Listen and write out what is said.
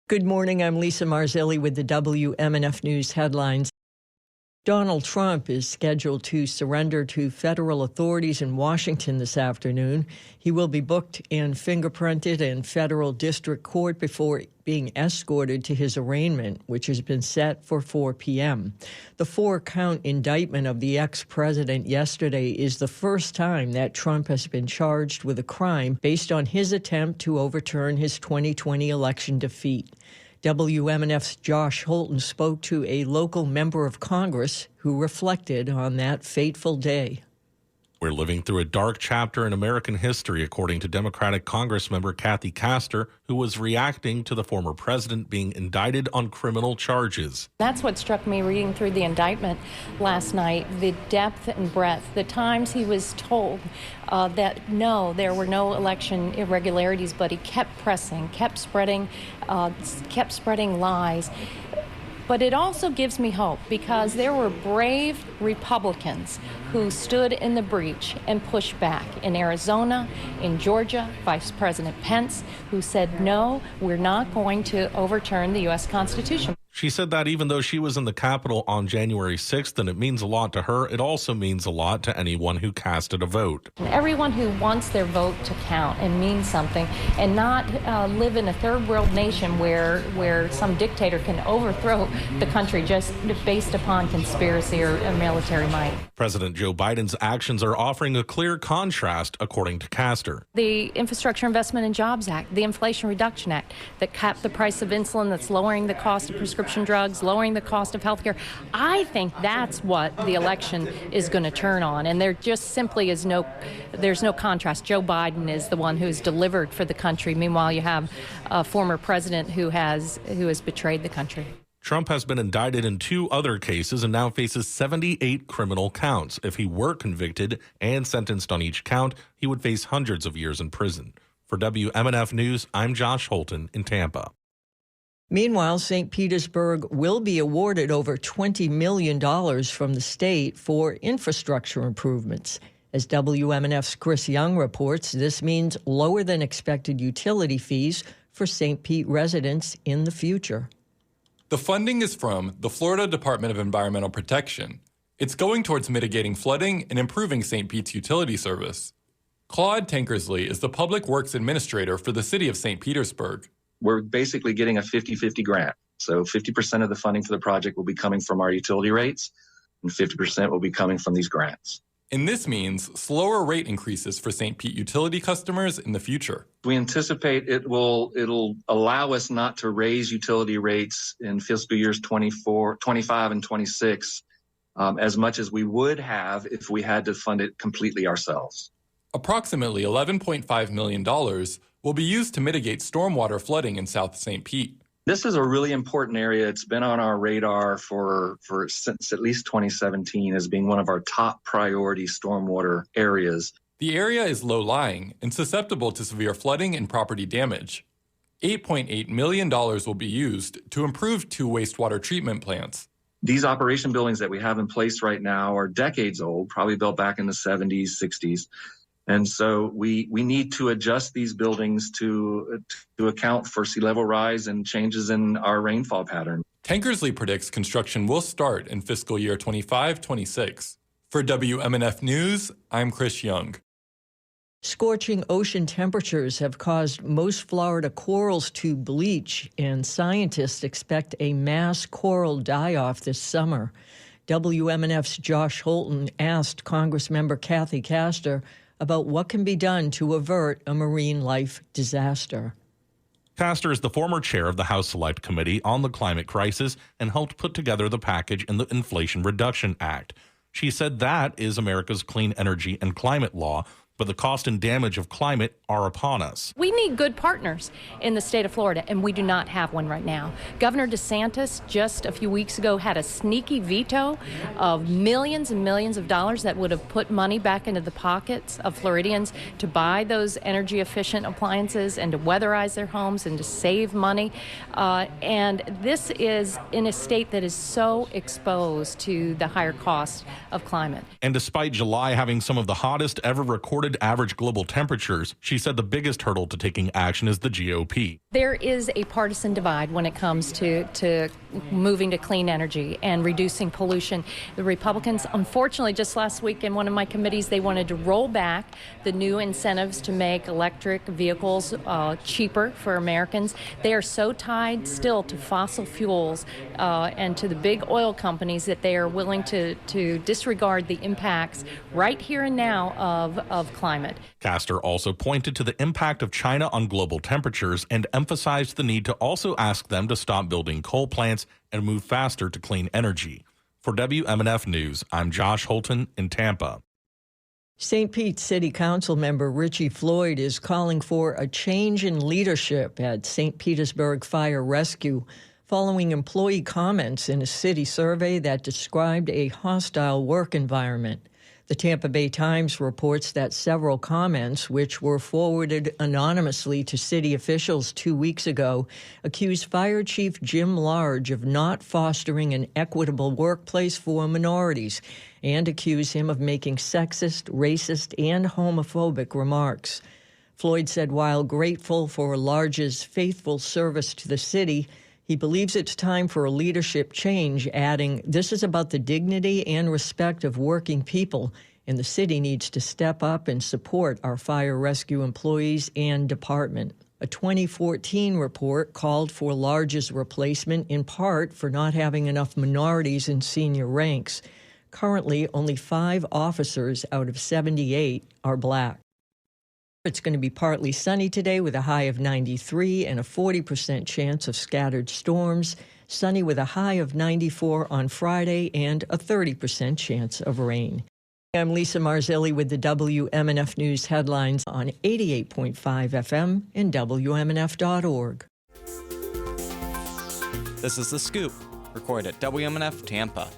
Good morning. I'm Lisa Marzilli with the WMNF News headlines. Donald Trump is scheduled to surrender to federal authorities in Washington this afternoon. He will be booked and fingerprinted in federal district court before being escorted to his arraignment, which has been set for 4 p.m. The 4-count indictment of the ex-president yesterday is the first time that Trump has been charged with a crime based on his attempt to overturn his 2020 election defeat. WMNF's Josh Holton spoke to a local member of Congress who reflected on that fateful day. We're living through a dark chapter in American history, according to Democratic Congressmember Kathy Castor, who was reacting to the former president being indicted on criminal charges. That's what struck me reading through the indictment last night, the depth and breadth, the times he was told that no, there were no election irregularities, but he kept pressing, kept spreading lies. But it also gives me hope because there were brave Republicans who stood in the breach and pushed back in Arizona, in Georgia, Vice President Pence, who said, no, we're not going to overturn the U.S. Constitution. She said that even though she was in the Capitol on January 6th and it means a lot to her, it also means a lot to anyone who casted a vote. Everyone who wants their vote to count and mean something and not live in a third world nation where some dictator can overthrow the country just based upon conspiracy or military might. President Joe Biden's actions are offering a clear contrast, according to Castor. The Infrastructure Investment and Jobs Act, the Inflation Reduction Act that capped the price of insulin, that's lowering the cost of prescription drugs, lowering the cost of health care. I think that's what the election is going to turn on. And there just simply is there's no contrast. Joe Biden is the one who's delivered for the country. Meanwhile, you have a former president who has betrayed the country. Trump has been indicted in 2 other cases and now faces 78 criminal counts. If he were convicted and sentenced on each count, he would face hundreds of years in prison. For WMNF News, I'm Josh Holton in Tampa. Meanwhile, St. Petersburg will be awarded over $20 million from the state for infrastructure improvements. As WMNF's Chris Young reports, this means lower than expected utility fees for St. Pete residents in the future. The funding is from the Florida Department of Environmental Protection. It's going towards mitigating flooding and improving St. Pete's utility service. Claude Tankersley is the Public Works Administrator for the city of St. Petersburg. We're basically getting a 50-50 grant. So 50% of the funding for the project will be coming from our utility rates, and 50% will be coming from these grants. And this means slower rate increases for St. Pete utility customers in the future. We anticipate it'll allow us not to raise utility rates in fiscal years 24, 25, and 26 as much as we would have if we had to fund it completely ourselves. Approximately $11.5 million will be used to mitigate stormwater flooding in South St. Pete. This is a really important area. It's been on our radar since at least 2017 as being one of our top priority stormwater areas. The area is low-lying and susceptible to severe flooding and property damage. $8.8 million will be used to improve 2 wastewater treatment plants. These operation buildings that we have in place right now are decades old, probably built back in the 70s, 60s. And so we need to adjust these buildings to account for sea level rise and changes in our rainfall pattern. Tankersley predicts construction will start in fiscal year 25-26. For WMNF News, I'm Chris Young. Scorching ocean temperatures have caused most Florida corals to bleach, and scientists expect a mass coral die-off this summer. WMNF's Josh Holton asked Congressmember Kathy Castor about what can be done to avert a marine life disaster. Castor is the former chair of the House Select Committee on the Climate Crisis and helped put together the package in the Inflation Reduction Act. She said that is America's clean energy and climate law, but the cost and damage of climate are upon us. We need good partners in the state of Florida, and we do not have one right now. Governor DeSantis just a few weeks ago had a sneaky veto of millions and millions of dollars that would have put money back into the pockets of Floridians to buy those energy efficient appliances and to weatherize their homes and to save money. And this is in a state that is so exposed to the higher cost of climate. And despite July having some of the hottest ever recorded reported average global temperatures, she said the biggest hurdle to taking action is the GOP. There is a partisan divide when it comes to moving to clean energy and reducing pollution. The Republicans, unfortunately, just last week in one of my committees, they wanted to roll back the new incentives to make electric vehicles cheaper for Americans. They are so tied still to fossil fuels and to the big oil companies that they are willing to disregard the impacts right here and now of climate. Castor also pointed to the impact of China on global temperatures and emphasized the need to also ask them to stop building coal plants and move faster to clean energy. For WMNF News, I'm Josh Holton in Tampa. St. Pete City Council member Richie Floyd is calling for a change in leadership at St. Petersburg Fire Rescue following employee comments in a city survey that described a hostile work environment. The Tampa Bay Times reports that several comments, which were forwarded anonymously to city officials 2 weeks ago, accused Fire Chief Jim Large of not fostering an equitable workplace for minorities and accuse him of making sexist, racist, and homophobic remarks. Floyd said while grateful for Large's faithful service to the city, he believes it's time for a leadership change, adding, "This is about the dignity and respect of working people, and the city needs to step up and support our fire rescue employees and department." A 2014 report called for Large's replacement in part for not having enough minorities in senior ranks. Currently, only 5 officers out of 78 are black. It's going to be partly sunny today with a high of 93 and a 40% chance of scattered storms. Sunny with a high of 94 on Friday and a 30% chance of rain. I'm Lisa Marzilli with the WMNF News headlines on 88.5 FM and WMNF.org. This is The Scoop, recorded at WMNF Tampa.